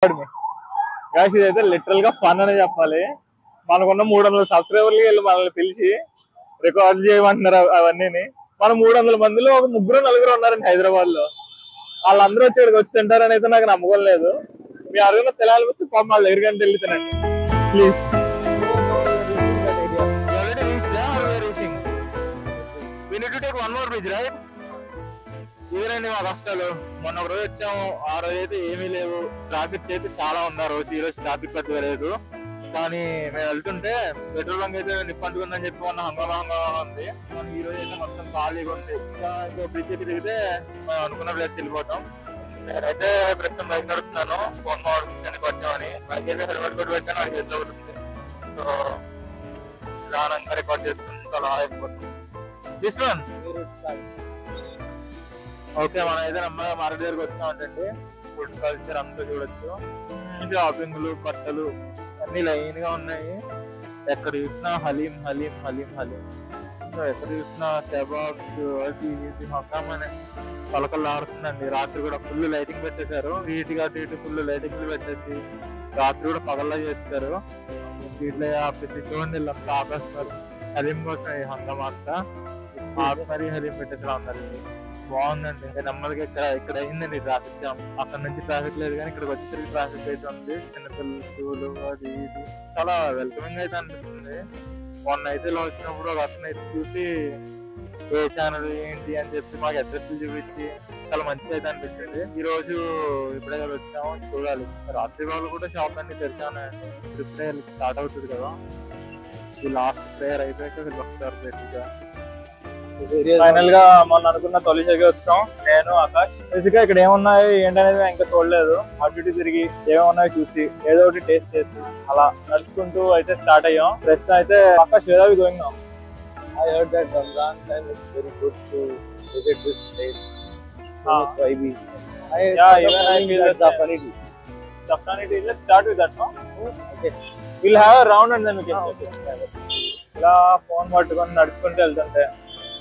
Guys ఇదైతే literal గా fun అనే చెప్పాలి. మనకున్న 300 సబ్స్క్రైబర్లకి వెళ్ళి మనల్ని పిలిచి రికార్డ్ చేయమంటున్నారు అవన్నీ. మన 300 మందిలో ఒక 3-4 ఉన్నారండి హైదరాబాద్ లో. వాళ్ళందరూ వచ్చి ఇక్కడికి వచ్చి తింటారని అయితే నాకు నమ్మకం లేదు. మీ అడుగున తెలాలిపోతే పాపం వాళ్ళ దగ్గరికి వెళ్ళి తినండి ప్లీజ్. ఇదేనండి మా కష్టాలు. మొన్న ఒక రోజు వచ్చాము, ఆ రోజు అయితే ఏమీ లేవు, ట్రాఫిక్ అయితే చాలా ఉంది ఆ రోజు. ఈ రోజు ట్రాఫిక్ పెద్దగా లేదు, కానీ మేము వెళ్తుంటే పెట్రోల్ బంక్ అయితే నిప్పంటుకుందని చెప్పి మొన్న హంగామా ఉంది. కానీ ఈ రోజు అయితే మొత్తం ఖాళీగా ఉంది. ఇంకో బ్రిడ్జ్ తిరిగితే మేము అనుకున్న ప్లేస్కి వెళ్ళిపోతాం. నేనైతే ప్రస్తుతం బైక్ నడుపుతున్నాను, ఫోన్ మాట్లాడుతుంది వచ్చామని. బైక్ అయితే హెల్మెట్ కూడా పెట్టాను, అది చేతిలో ఉంటుంది. సో నిదానంగా రికార్డ్ చేసుకుని అలా అయిపోతుంది. This one okay. మనం అయితే నమ్మగా మార్కెట్ దగ్గరకు వచ్చామంటే ఫుడ్ కల్చర్ అంతా చూడొచ్చు. షాపింగ్లు, బట్టలు అన్ని లైన్ గా ఉన్నాయి. ఎక్కడ చూసినా హలీం హలీం హలీం హలీం, ఎక్కడ చూసినా కబాబ్స్, అది ఇది మొత్తం పలకల్లో ఆడుతుందండి. రాత్రి కూడా ఫుల్ లైటింగ్ పెట్టేశారు. వీటికి అటు ఇటు ఫుల్ లైటింగ్లు పెట్టేసి రాత్రి కూడా పగల్లా చేస్తారు. వీటిలో ఆపేసి చూడండి ఆపేస్తారు హలీం కోసం. ఈ హంగమా అంతా ఆపి మరీ హలీం పెట్టేసా ఉన్నారు. బాగుందండి. నెమ్మదిగా ఇక్కడ అయిందండి ట్రాఫిక్ జామ్. అక్కడ నుంచి ట్రాఫిక్ లేదు, కానీ ఇక్కడికి వచ్చేసరికి ట్రాఫిక్ అయితే ఉంది. చిన్నపిల్లలు, షూలు, అది ఇది చాలా వెల్కమింగ్ అయితే అనిపిస్తుంది. మొన్న అయితే ఇలా వచ్చినప్పుడు ఒక అతను అయితే చూసి ఏ ఛానల్ ఏంటి అని చెప్పి మాకు అడ్రస్ చూపించి చాలా మంచిగా అయితే అనిపించింది. ఈ రోజు ఇప్పుడే వచ్చాము, చూడాలి. రాత్రి వాళ్ళు కూడా షాప్ అన్ని తెరిచానండి. ఇప్పుడే స్టార్ట్ అవుతుంది కదా, ఈ లాస్ట్ ప్రేయర్ అయిపోయాక వీళ్ళు వస్తారు బేసిక్ గా. ఫైనల్ గా మొన్న అనుకున్న తొలిజకి వచ్చాం, నేను ఆకాష్. బేసిక్ గా ఇక్కడ ఏమున్నాయి ఏంటనేది ఇంకా చూడలేదు. అటు ఇటు తిరిగి ఏమున్నాయో చూసి ఏదో ఒకటి టేస్ట్ చేసి అలా నడుచుకుంటూ అయితే స్టార్ట్ అయ్యాం. ప్రస్తుతం అయితే Akash where are we going now? I heard that Ramadan time it's very good to visit this place. So much vibey. Yeah, even I feel that Zafrani tea. Let's start with that, no? Okay. We'll have a round and then we can check it. ఇలా phone పట్టుకొని నడుచుకుంటూ వెళ్తుంటే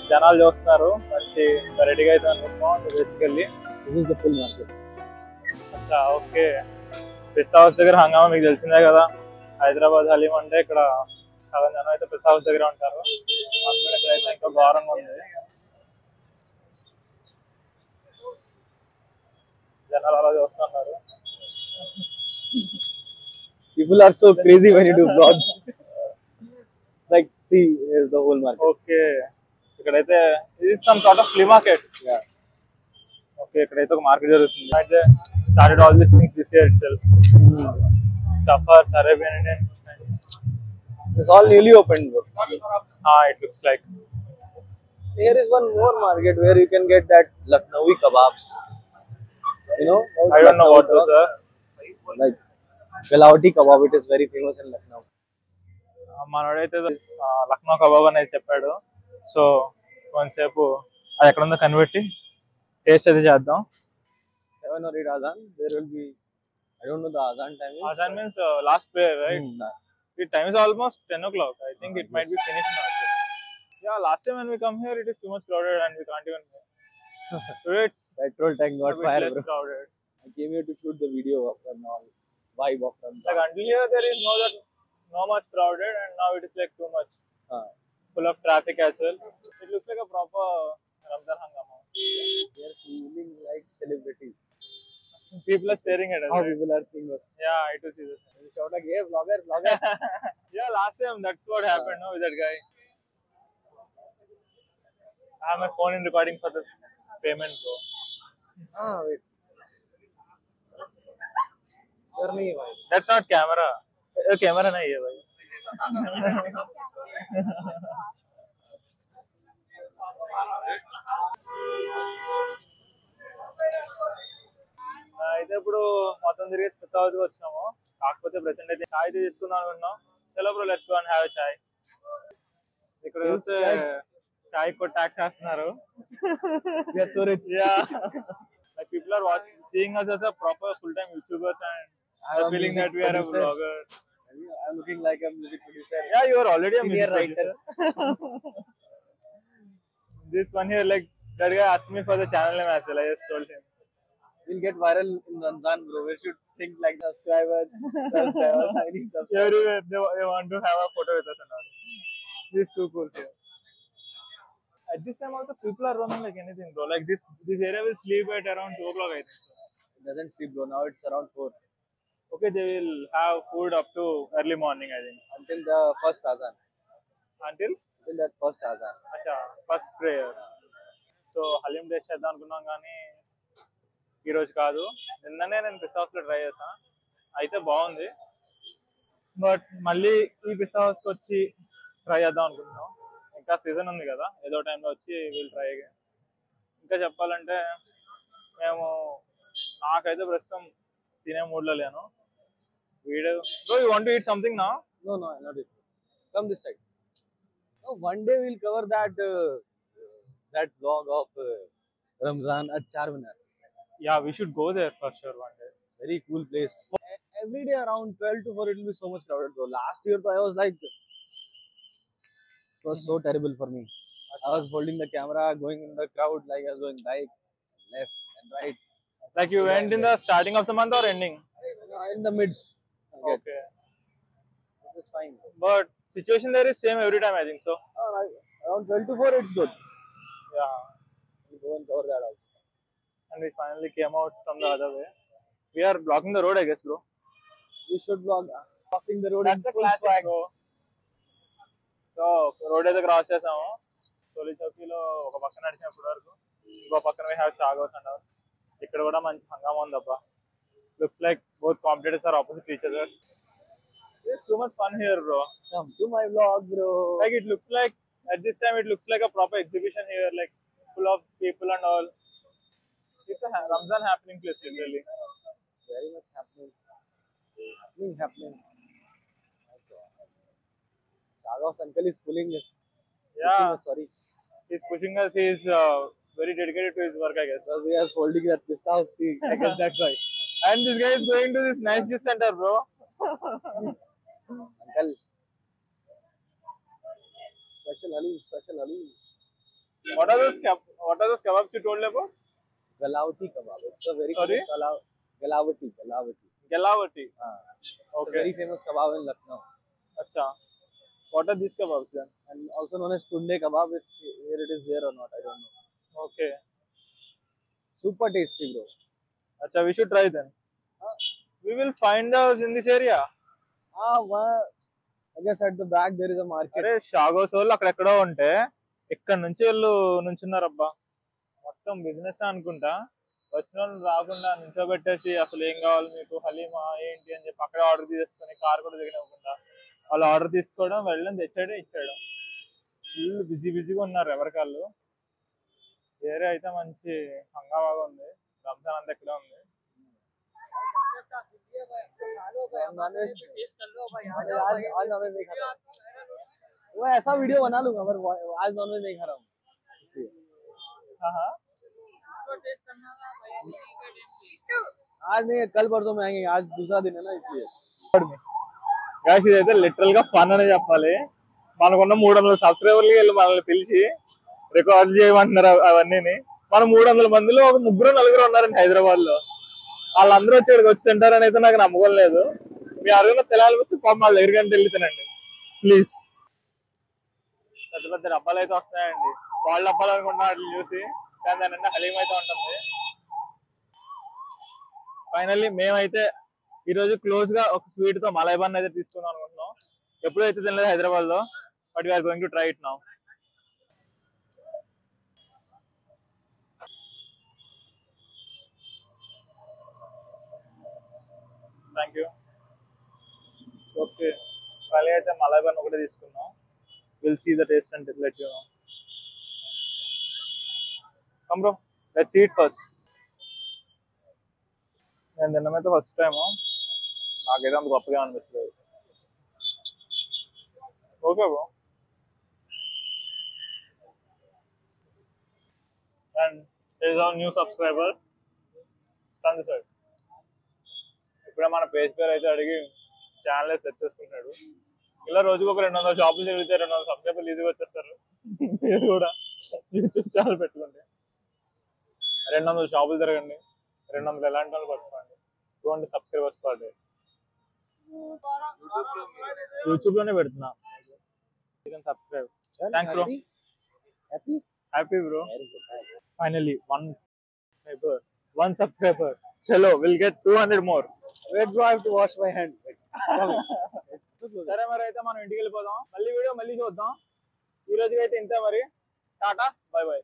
జనాలు చూస్తున్నారు, మంచి రెడీగా అయితే అనుకుంటున్నాం. Basically This is the full market. అచ్చా ఓకే. పిస్తా హౌస్ దగ్గర హంగామా మీకు తెలిసిందే కదా. హైదరాబాద్ హలీం అంటే ఇక్కడ సగం జనం అయితే పిస్తా హౌస్ దగ్గర ఉంటారు. అందులో ఇక్కడైతే ఇంకా ఘోరంగా ఉంది. జనాలు అలా చూస్తున్నారు. People are so crazy when you do vlogs. Like, see, here's the whole market. Okay, ఇక్కడైతే ఇది some sort of flea market. Okay, ఇక్కడైతే ఒక మార్కెట్ జరుగుతుంది. అయితే started all these things this year itself. Suffers, Arabian Indian. It's all newly opened, bro. It looks like. Here is one more market where you can get that Lucknowi kebabs. You know? I don't know what those are. Like Galawati kebab, it is very famous in Lucknow. మనోడైతే లక్నో కబాబ్ అనేది చెప్పాడు. So కొంతసేపు అది ఎక్కడ ఉందో కనిపెట్టి taste అయితే చేద్దాం. 7 or 8 azan. There will be, I don't know the azan timing. Azan means last prayer, right? The time is almost 10 o'clock. I think it might be finished now. Yeah, last time when we come here, it is too much crowded and we can't even. Today it's Petrol tank got fire, bro. Crowded. I came here to shoot the video of Ramadan, vibe of Ramadan. Like until here there is no much crowded, and now it is like too much. Full of traffic as well. It looks like a proper Ramadan hangama. We are feeling like celebrities. People are staring at us. How right? people are seeing us. Yeah, I do see this. You shout like, hey, vlogger, vlogger. Yeah, last time that's what happened, no, with that guy. I have my phone in recording for the payment, bro. Wait. Turn me, That's not camera. Camera nahi hai, bhai. అయితే ఇప్పుడు మొత్తం తిరిగి పిస్తా house కి వచ్చాము. కాకపోతే present అయితే చాయ్ తీసుకుందాం అనుకున్నాం. చలో bro, let's go and have a chai. ఇక్కడ వస్తే చాయ్ కూడా ట్యాక్స్ చేస్తున్నారు. We are so rich. Yeah. Like people are seeing us as a proper full-time YouTubers and feeling that we are a vlogger. I'm looking like a music producer. Yeah, you are already a senior music writer. This one here, like that guy asked me for the channel name as well. I just told him. We'll get viral in Ramzan, bro. We should think like subscribers. I need subscribers. Everywhere they want to have a photo with us and all. This is too cool here. At this time also people are roaming like anything, bro. Like this area will sleep at around 2 o'clock, I think. It doesn't sleep, bro. Now it's around 4 Okay, they will have food up to early morning, I think. until the first azan. Until That first azan. acha first prayer. So haleem taste చేద్దాం అనుకున్నాం కానీ ఈరోజు కాదు. నిన్ననే నేను పిస్తా house లో try చేసా, అయితే బాగుంది. బట్ మళ్ళీ ఈ పిస్తా హౌస్ కి వచ్చి ట్రై చేద్దాం అనుకుంటున్నాం. ఇంకా సీజన్ ఉంది కదా, ఏదో టైంలో వచ్చి వీళ్ళు ట్రై అయ్యాం. ఇంకా చెప్పాలంటే మేము నాకైతే ప్రస్తుతం తినే మూడ్లో లేను. Video bro, you want to eat something నా? No, not it. Come this side. No, one day we'll cover that vlog of Ramzan at Charminar. Yeah, we should go there for sure one day. Very cool place. Every day around 12 to 4 it will be so much crowded, bro. Last year I was like, it was so terrible for me. I was holding the camera, going in the crowd, like I was going right, left, and right. Like you went in the starting of the month or ending? In the mids. Okay. It was fine. But situation there is same every time, I think so. Around 12 to 4 it's good. Yeah. We'll go and cover that also. And we finally came out from the other way. We are blocking the road, I guess, bro. We should vlog crossing the road. That's the classic, bro. So, road అయితే cross చేసాము. తొలి చౌకీలో ఒక పక్కన నడిచినప్పటి వరకు ఇంకో పక్కన we have Chagos and all. ఇక్కడ కూడా మంచి హంగామా ఉంది అబ్బా. Looks like both competitors are opposite each other. It's too much fun here, bro. Come to my vlog, bro. Like it looks like at this time it looks like a proper exhibition here, like full of people and all. It's a Ramzan happening place, literally. Very much happening. Happening. Chagos uncle is pulling us. Yeah. Sorry. He's pushing us. He's very dedicated to his work, I guess. Because we are holding that pista house tea. I guess that's why. And this guy is going to this nice juice center, bro. Uncle. Special Ali. What are those kebabs you told about? Galavati kebab. It's a very Sorry? famous Galavati. Galavati. It's a Okay. very famous kebab in Lucknow. Acha. What are these kebabs then? And also known as tunde kebab. If here it is here or not, I don't know. Okay. Super tasty, bro. Acha, we should try then. We will find those in this area. I guess at the back there is a market. అరే షాగోస్ వాళ్ళు అక్కడెక్కడో ఉంటే ఇక్కడ నుంచి వీళ్ళు నుంచున్నారబ్బా. మొత్తం business అనుకుంటా. వచ్చిన వాళ్ళు రాకుండా నుంచోబెట్టేసి అసలు ఏం కావాలి మీకు, హలీమా ఏంటి అని చెప్పి అక్కడే ఆర్డర్ తీసుకొని కార్ కూడా దిగనివ్వకుండా వాళ్ళు ఆర్డర్ తీసుకోవడం, వెళ్ళడం, తెచ్చాడు, ఇచ్చాడు. ఫుల్ బిజీగా ఉన్నారు ఎవరికాళ్ళు. వేరే అయితే మంచి హంగామాగా ఉంది. రంజాన్ అంతా ఎక్కడ ఉంది. वो ऐसा वीडियो बना लूंगा पर आज नॉनवेज नहीं खा रहा हूँ इसलिए आज नहीं, कल परसों में आएंगे, आज दूसरा दिन है ना इसलिए. గాయ్స్ ఇదైతే లిటరల్ గా ఫన్ అనే చెప్పాలి. మనకున్న 300 సబ్స్క్రైబర్లు వీళ్ళు మనల్ని పిలిచి రికార్డ్ చేయమంటున్నారు అవన్నీ. మన 300 మందిలో ఒక 3-4 ఉన్నారండి హైదరాబాద్ లో. వాళ్ళందరూ వచ్చి ఇక్కడికి వచ్చి తింటారని అయితే నాకు నమ్మకం లేదు. మీ అడుగున తెలాలిస్తే పాపం వాళ్ళ దగ్గరికి వెళ్ళి తినండి ప్లీజ్. పెద్ద పెద్ద డబ్బాలు అయితే వస్తాయండి. వాళ్ళ డబ్బాలు అనుకుంటున్నా వాటిని చూసి, కానీ దాని నిండా హలీం అయితే ఉంటుంది. ఫైనల్లీ మేమైతే ఈరోజు క్లోజ్ గా ఒక స్వీట్ తో మలై బన్ అయితే తీసుకుందాం అనుకుంటున్నాం. ఎప్పుడైతే తినలేదు హైదరాబాద్ లో, but we are going to try it now. Thank you. Okay, మళ్ళీ అయితే మలై బన్ ఒకటి తీసుకున్నాం. Will see the taste and let you know. Come bro, let's eat first. నేను తిన్నమైతే ఫస్ట్ టైము, నాకైతే అంత గొప్పగా అనిపించలేదు. Okay bro. And is our new subscriber Sanjay sir. ఇప్పుడే మన పేజ్ పేరు అయితే అడిగి ఛానల్ సెట్ చేసుకుంటున్నాడు. ఇలా రోజుకు ఒక 200 షాపులు తిరిగితే 200 సబ్స్క్రైబర్లు ఈజీగా వచ్చేస్తారు. మీరు కూడా యూట్యూబ్ ఛానల్ పెట్టుకోండి, 200 షాపులు తిరగండి, 200 ఎలాంటి వాళ్ళు పట్టుకోండి 200 సబ్స్క్రైబర్స్ పర్ డే యూట్యూబ్ లోనే పెడుతున్నా subscribe thanks bro happy bro finally 1 subscriber చలో will get 200 more Wait bro, I have to wash my hand. సరే మరి అయితే మనం ఇంటికి వెళ్ళిపోదాం మళ్ళీ వీడియో మళ్ళీ చూద్దాం ఈ రోజుకి అయితే ఇంతే మరి టాటా బై బై